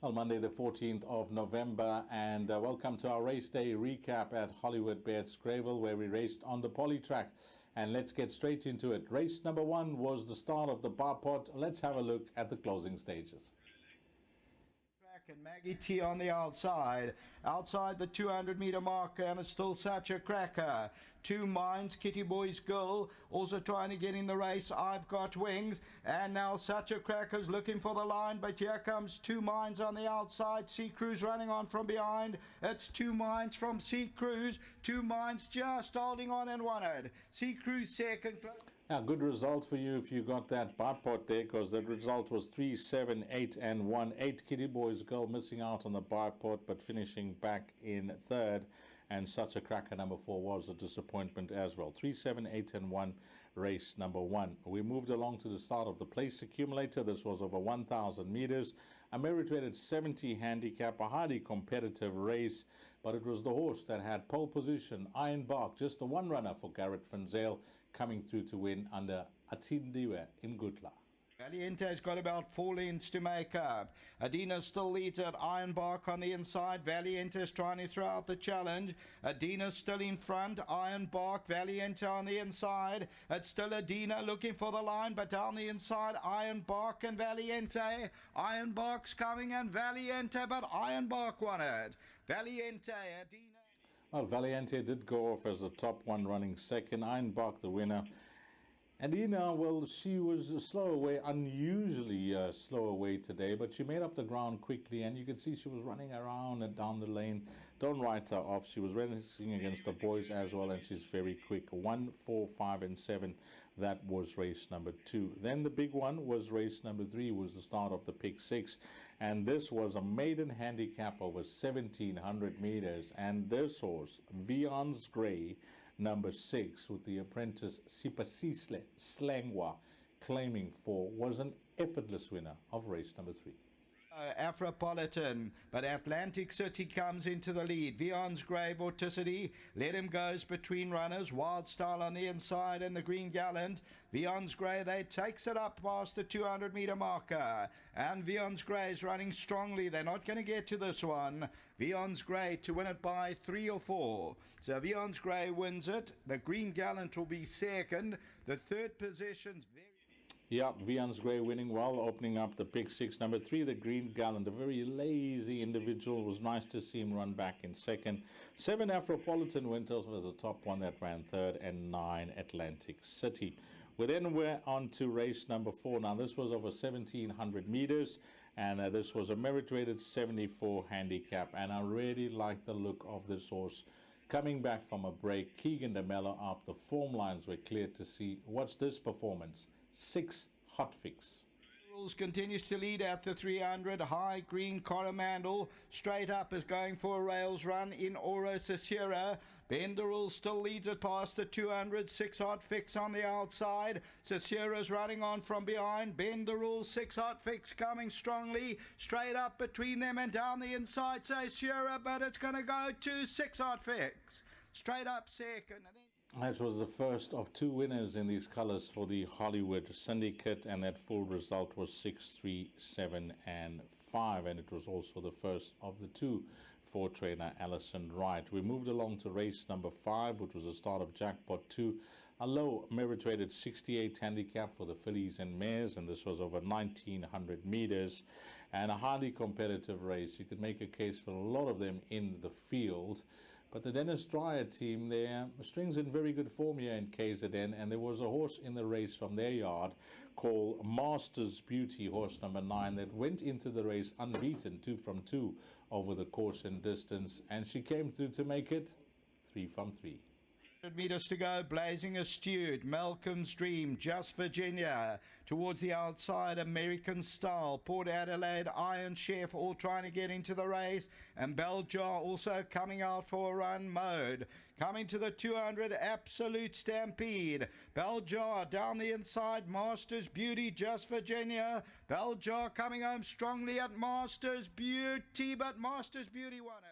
Well, Monday the 14th of November, and welcome to our race day recap at Hollywoodbets Greyville, where we raced on the poly track. And let's get straight into it. Race number 1 was the start of the bar pot. Let's have a look at the closing stages. And Maggie T on the outside the 200-meter marker, and it's still such a cracker. 2 Minds, Kitty Boy's Girl, also trying to get in the race. I've Got Wings, and now such a cracker's looking for the line, but here comes 2 Minds on the outside. Sea Cruise running on from behind. It's 2 Minds from Sea Cruise. 2 Minds just holding on and won it. Sea Cruise second. A good result for you if you got that bar pot there, because the result was 3, 7, 8 and 1. 8 Kitty Boys Girl missing out on the bar pot but finishing back in third, and Such a Cracker number 4 was a disappointment as well. 3, 7, 8 and 1, race number 1. We moved along to the start of the place accumulator. This was over 1,000 meters, a merit-rated 70 handicap, a highly competitive race, but it was the horse that had pole position, Iron Bark, just the one runner for Garrett Van Zyl, coming through to win under Atindiwe in Gutla. Valiente's got about 4 lengths to make up. Adina still leads at Iron Bark on the inside. Valiente's trying to throw out the challenge. Adina still in front. Iron Bark, Valiente on the inside. It's still Adina looking for the line, but down the inside, Iron Bark and Valiente. Iron Bark's coming and Valiente, but Iron Bark won it. Valiente, Adina. Well, Valiente did go off as the top one, running second. Iron Bark the winner. Adina, well, she was slow away, unusually slow away today, but she made up the ground quickly, and you could see she was running around and down the lane. Don't write her off. She was racing against the boys as well, and she's very quick. 1, 4, 5 and 7. That was race number 2. Then the big one was race number 3, was the start of the pick 6, and this was a maiden handicap over 1,700 meters, and this horse, Vion's Grey, number 6, with the apprentice Sipasisle Slangwa claiming 4, was an effortless winner of race number 3. Afropolitan, but Atlantic City comes into the lead. Vion's Grey, Vorticity, let him goes between runners. Wild Style on the inside and the Green Gallant. Vion's Grey, they takes it up past the 200-meter marker, and Vion's Grey is running strongly. They're not going to get to this one. Vion's Grey to win it by 3 or 4. So Vion's Grey wins it. The Green Gallant will be second. The third position's very... Yeah, Vion's Grey winning well, opening up the pick 6. Number 3, the Green Gallant, a very lazy individual. It was nice to see him run back in second. 7, Afropolitan Winters was the top one that ran third, and 9, Atlantic City. We then went on to race number 4. Now, this was over 1,700 meters, and this was a merit-rated 74 handicap, and I really like the look of this horse. Coming back from a break, Keegan de Mello up, the form lines were clear to see. What's this performance? 6, Hot Fix. Rules continues to lead at the 300. High Green Coromandel straight up is going for a rails run in Oro Cicera. Ben the Rules still leads it past the 200. 6 Hot Fix on the outside. Cicera's running on from behind. Ben the Rules, 6 Hot Fix coming strongly straight up between them and down the inside Cicera, but it's going to go to 6 Hot Fix straight up second. And then that was the first of 2 winners in these colors for the Hollywood Syndicate, and that full result was 6, 3, 7 and 5, and it was also the first of the 2 for trainer Alison Wright. We moved along to race number 5, which was the start of Jackpot 2, a low merit-rated 68 handicap for the fillies and mares, and this was over 1,900 meters, and a highly competitive race. You could make a case for a lot of them in the field. But the Dennis Dreyer team there strings in very good form here in KZN, and there was a horse in the race from their yard called Master's Beauty, horse number 9, that went into the race unbeaten, 2 from 2 over the course and distance, and she came through to make it 3 from 3. 100 meters to go, Blazing Astute, Malcolm's Dream, Just Virginia, towards the outside, American Style, Port Adelaide, Iron Chef, all trying to get into the race, and Beljar also coming out for a run. Mode coming to the 200, Absolute Stampede, Beljar down the inside, Masters Beauty, Just Virginia, Beljar coming home strongly at Masters Beauty, but Masters Beauty won it.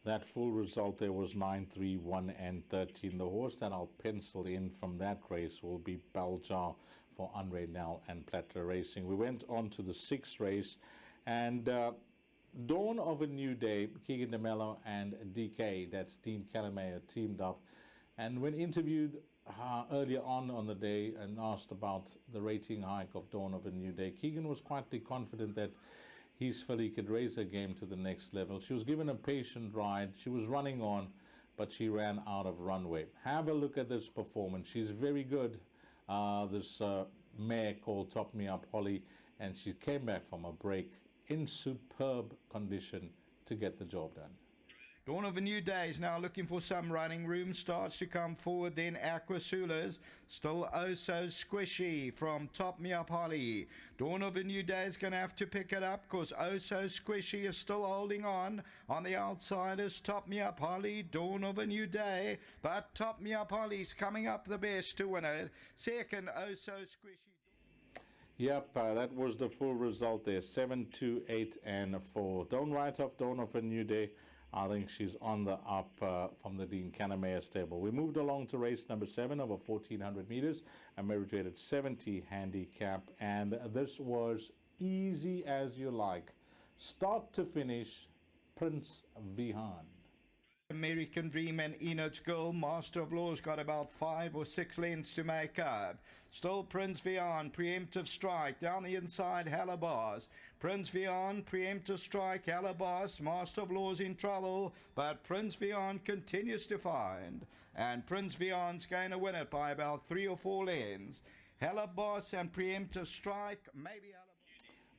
That full result there was 9, 3, 1 and 13. The horse that I'll pencil in from that race will be Beljar for Andre Nel and Platter Racing. We went on to the 6th race, and Dawn of a New Day, Keegan DeMello and DK, that's Dean Kellermeyer, teamed up. And when interviewed earlier on the day and asked about the rating hike of Dawn of a New Day, Keegan was quietly confident that his filly could raise her game to the next level. She was given a patient ride. She was running on, but she ran out of runway. Have a look at this performance. She's very good, this mare called Top Me Up Holly, and she came back from a break in superb condition to get the job done. Dawn of a New Day is now looking for some running room, starts to come forward, then Aquasulas, still oh so squishy from Top Me Up Holly. Dawn of a New Day is going to have to pick it up because oh so squishy is still holding on the outside is Top Me Up Holly, Dawn of a New Day, but Top Me Up Holly's coming up the best to win it. Second, oh so squishy. Yep, that was the full result there, 7, 2, 8, and 4. Don't write off Dawn of a New Day. I think she's on the up from the Dean Kellermeyer stable. We moved along to race number 7 over 1,400 meters, a merit-rated 70 handicap, and this was easy as you like. Start to finish, Prince Vihan. American Dream and Enid's Girl, Master of Law's got about 5 or 6 lengths to make up. Still Prince Vihan, Preemptive Strike, down the inside Halabas. Prince Vihan, Preemptive Strike, Halabas, Master of Law's in trouble, but Prince Vihan continues to find. And Prince Vihan's going to win it by about 3 or 4 lengths. Halabas and Preemptive Strike, maybe Halabas.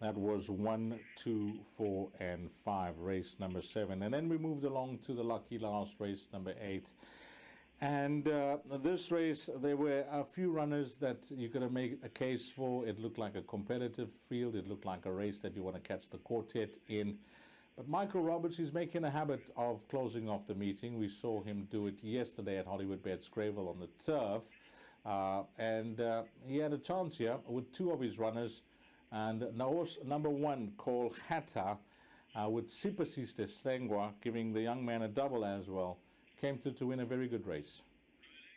That was 1, 2, 4, and 5, race number 7. And then we moved along to the lucky last race, number 8. And this race, there were a few runners that you could have made a case for. It looked like a competitive field. It looked like a race that you want to catch the quartet in. But Michael Roberts is making a habit of closing off the meeting. We saw him do it yesterday at Hollywoodbets Greyville on the turf. And he had a chance here with 2 of his runners. And horse number 1 called Hatta with Sipasiste Slengwa, giving the young man a double as well, came to win a very good race.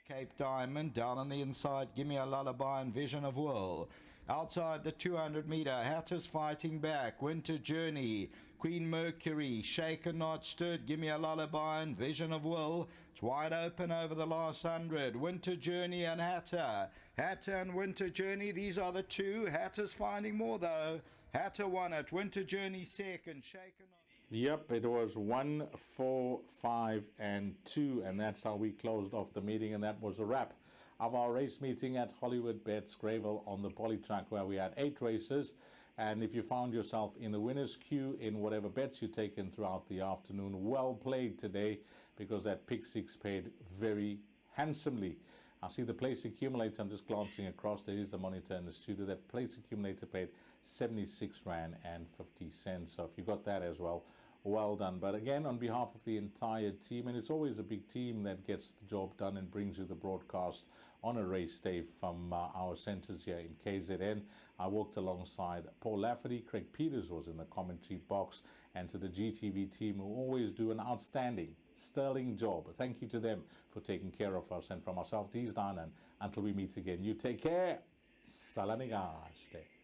Cape Diamond down on the inside, Give Me a Lullaby and Vision of Will. Outside the 200 meter, Hatta's fighting back, Winter Journey, Queen Mercury, Shaken Not Stood, Give Me a Lullaby and Vision of Will. It's wide open over the last 100. Winter Journey and Hatta. Hatta and Winter Journey, these are the 2. Hatta's finding more though. Hatta won it. Winter Journey second. Shaken Not. Yep, it was 1, 4, 5, and 2, and that's how we closed off the meeting, and that was a wrap of our race meeting at Hollywoodbets Greyville on the Polytrack, where we had 8 races. And if you found yourself in the winner's queue in whatever bets you've taken throughout the afternoon, well played today, because that pick 6 paid very handsomely. I see the place accumulator. I'm just glancing across. There is the monitor in the studio. That place accumulator paid 76 Rand and 50 cents. So if you got that as well, well done. But again, on behalf of the entire team, and it's always a big team that gets the job done and brings you the broadcast on a race day from our centers here in KZN. I walked alongside Paul Lafferty. Craig Peters was in the commentary box, and to the GTV team, who always do an outstanding, sterling job. Thank you to them for taking care of us. And from myself, Dees Danan, until we meet again, you take care. Salanigaste.